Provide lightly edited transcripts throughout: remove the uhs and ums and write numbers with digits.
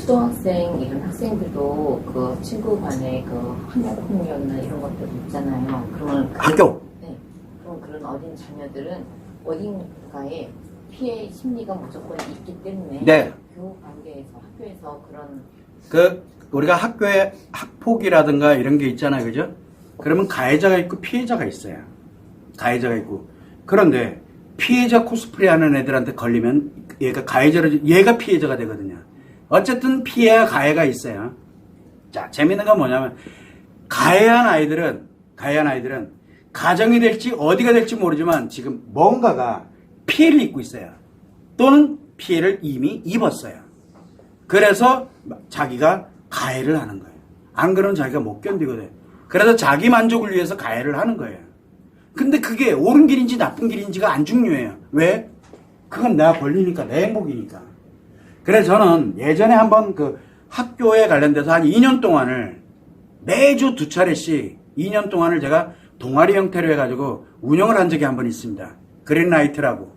초등학생 이런 학생들도 그 친구 간에 그 학력폭력이나 이런 것들 있잖아요. 그러면 학교. 네. 그럼 그런 어린 자녀들은 어딘가에 피해 심리가 무조건 있기 때문에 네. 교육 관계에서 학교에서 그 우리가 학교에 학폭이라든가 이런 게 있잖아요, 그죠? 그러면 가해자가 있고 피해자가 있어요. 가해자가 있고. 그런데 피해자 코스프레 하는 애들한테 걸리면 얘가 피해자가 되거든요. 어쨌든 피해와 가해가 있어요. 자, 재밌는 건 뭐냐면 가해한 아이들은 가정이 될지 어디가 될지 모르지만 지금 뭔가가 피해를 입고 있어요. 또는 피해를 이미 입었어요. 그래서 자기가 가해를 하는 거예요. 안 그러면 자기가 못 견디거든. 그래서 자기 만족을 위해서 가해를 하는 거예요. 근데 그게 옳은 길인지 나쁜 길인지가 안 중요해요. 왜? 그건 내가 권리니까, 내 행복이니까. 그래서 저는 예전에 한번 그 학교에 관련돼서 한 2년 동안을 매주 2차례씩 2년 동안을 제가 동아리 형태로 해가지고 운영을 한 적이 한 번 있습니다. 그린라이트라고.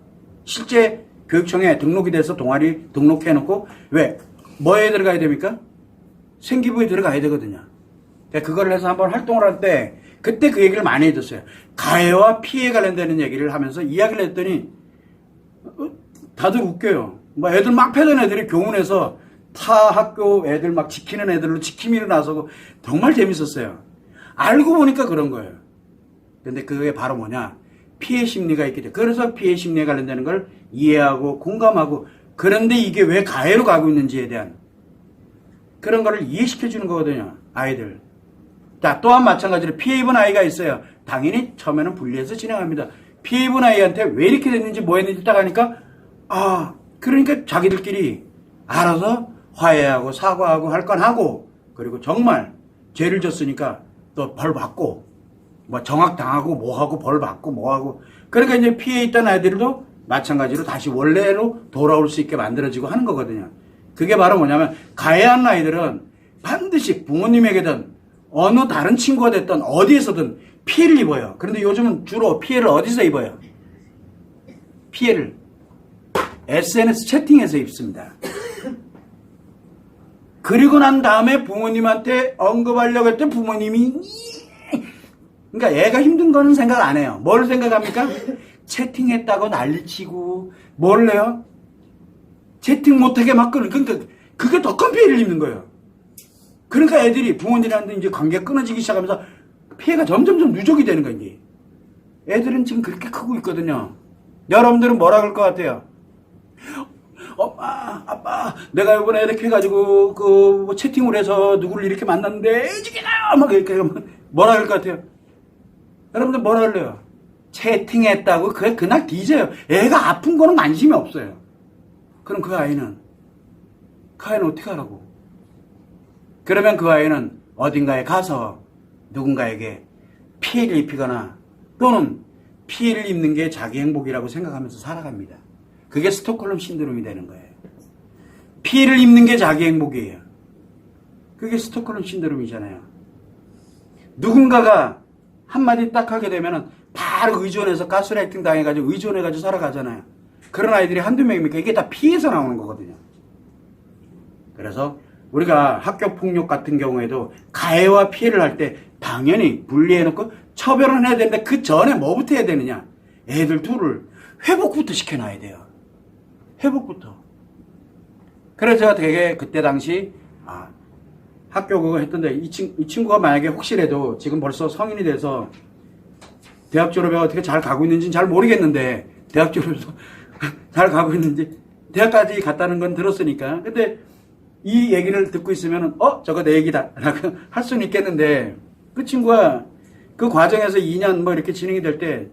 실제 교육청에 등록이 돼서 동아리 등록해놓고 왜? 뭐에 들어가야 됩니까? 생기부에 들어가야 되거든요. 그거를 해서 한번 활동을 할 때 그때 그 얘기를 많이 해줬어요. 가해와 피해 관련되는 얘기를 하면서 이야기를 했더니 다들 웃겨요. 뭐 애들 막 패던 애들이 교문에서 타 학교 애들 막 지키는 애들로 지킴이로 나서고 정말 재밌었어요. 알고 보니까 그런 거예요. 근데 그게 바로 뭐냐? 피해 심리가 있기 때문에. 그래서 피해 심리에 관련되는 걸 이해하고 공감하고 그런데 이게 왜 가해로 가고 있는지에 대한 그런 거를 이해시켜 주는 거거든요. 아이들. 자, 또한 마찬가지로 피해 입은 아이가 있어요. 당연히 처음에는 분리해서 진행합니다. 피해 입은 아이한테 왜 이렇게 됐는지 뭐 했는지 딱 하니까 그러니까 자기들끼리 알아서 화해하고 사과하고 할 건 하고 그리고 정말 죄를 졌으니까 또 벌 받고 뭐 정학당하고 뭐하고 벌 받고 뭐하고 그러니까 이제 피해 있던 아이들도 마찬가지로 다시 원래로 돌아올 수 있게 만들어지고 하는 거거든요. 그게 바로 뭐냐면 가해한 아이들은 반드시 부모님에게든 어느 다른 친구가 됐든 어디에서든 피해를 입어요. 그런데 요즘은 주로 피해를 어디서 입어요? 피해를 SNS 채팅에서 입습니다. 그리고 난 다음에 부모님한테 언급하려고 했더니 부모님이 그러니까 애가 힘든 거는 생각 안 해요. 뭘 생각합니까? 채팅했다고 난리치고 뭘 해요? 채팅 못하게 막 끊는 그러니까 그게 더 큰 피해를 입는 거예요. 그러니까 애들이 부모님한테 이제 관계가 끊어지기 시작하면서 피해가 점점점 누적이 되는 거예요. 이게. 애들은 지금 그렇게 크고 있거든요. 여러분들은 뭐라 그럴 것 같아요? 엄마, 아빠, 내가 이번에 이렇게 해가지고 뭐 채팅을 해서 누구를 이렇게 만났는데 죽이나요? 막 이렇게 뭐라 그럴 것 같아요? 여러분들 뭐라 그래요? 채팅했다고 그날 뒤져요. 애가 아픈 거는 관심이 없어요. 그럼 그 아이는 어떻게 하라고? 그러면 그 아이는 어딘가에 가서 누군가에게 피해를 입히거나 또는 피해를 입는 게 자기 행복이라고 생각하면서 살아갑니다. 그게 스톡홀름 신드롬이 되는 거예요. 피해를 입는 게 자기 행복이에요. 그게 스톡홀름 신드롬이잖아요. 누군가가 한마디 딱 하게 되면은 바로 의존해서 가스라이팅 당해가지고 의존해가지고 살아가잖아요. 그런 아이들이 한두 명입니까? 이게 다 피해서 나오는 거거든요. 그래서 우리가 학교 폭력 같은 경우에도 가해와 피해를 할 때 당연히 분리해놓고 처벌은 해야 되는데 그 전에 뭐부터 해야 되느냐? 애들 둘을 회복부터 시켜놔야 돼요. 회복부터. 그래서 제가 되게 그때 당시 학교 그거 했던데 이 친구가 만약에 혹시라도 지금 벌써 성인이 돼서 대학 졸업에 어떻게 잘 가고 있는지는 잘 모르겠는데 대학 졸업에서 잘 가고 있는지 대학까지 갔다는 건 들었으니까 근데 이 얘기를 듣고 있으면 저거 내 얘기다 라고 할 수는 있겠는데 그 친구가 그 과정에서 2년 뭐 이렇게 진행이 될 때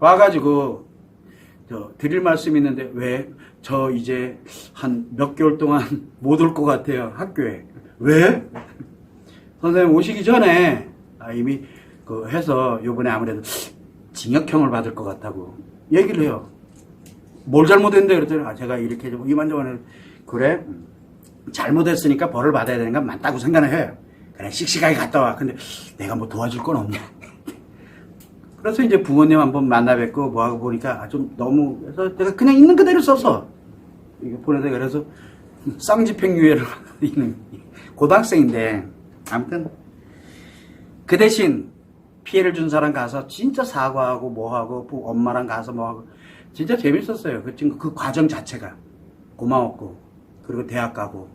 와가지고 드릴 말씀이 있는데 왜? 저 이제 한 몇 개월 동안 못 올 것 같아요 학교에. 왜? 선생님 오시기 전에 이미 해서 요번에 아무래도 징역형을 받을 것 같다고 얘기를 해요. 뭘 잘못했는데 그랬더니 제가 이렇게 이만저만 그래? 잘못했으니까 벌을 받아야 되는 건 맞다고 생각을 해요. 그래 씩씩하게 갔다 와. 근데 내가 뭐 도와줄 건 없냐. 그래서 이제 부모님 한번 만나 뵙고 뭐하고 보니까 좀 너무 그래서 내가 그냥 있는 그대로 써서 이거 보내서 그래서 쌍집행유예를 있는 고등학생인데, 아무튼 그 대신 피해를 준 사람 가서 진짜 사과하고 뭐하고 엄마랑 가서 뭐하고 진짜 재밌었어요. 그 친구 그 과정 자체가 고마웠고, 그리고 대학 가고.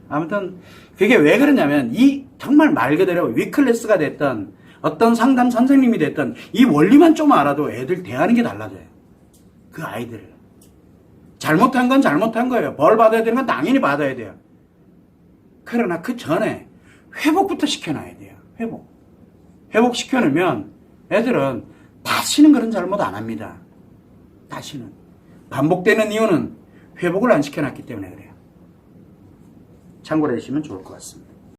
아무튼 그게 왜 그러냐면 이 정말 말 그대로 위클래스가 됐던 어떤 상담 선생님이 됐던 이 원리만 좀 알아도 애들 대하는 게 달라져요. 그 아이들을. 잘못한 건 잘못한 거예요. 벌 받아야 되는 건 당연히 받아야 돼요. 그러나 그 전에 회복부터 시켜놔야 돼요. 회복시켜놓으면 애들은 다시는 그런 잘못 안 합니다. 다시는. 반복되는 이유는 회복을 안 시켜놨기 때문에 그래요. 참고로 해주시면 좋을 것 같습니다.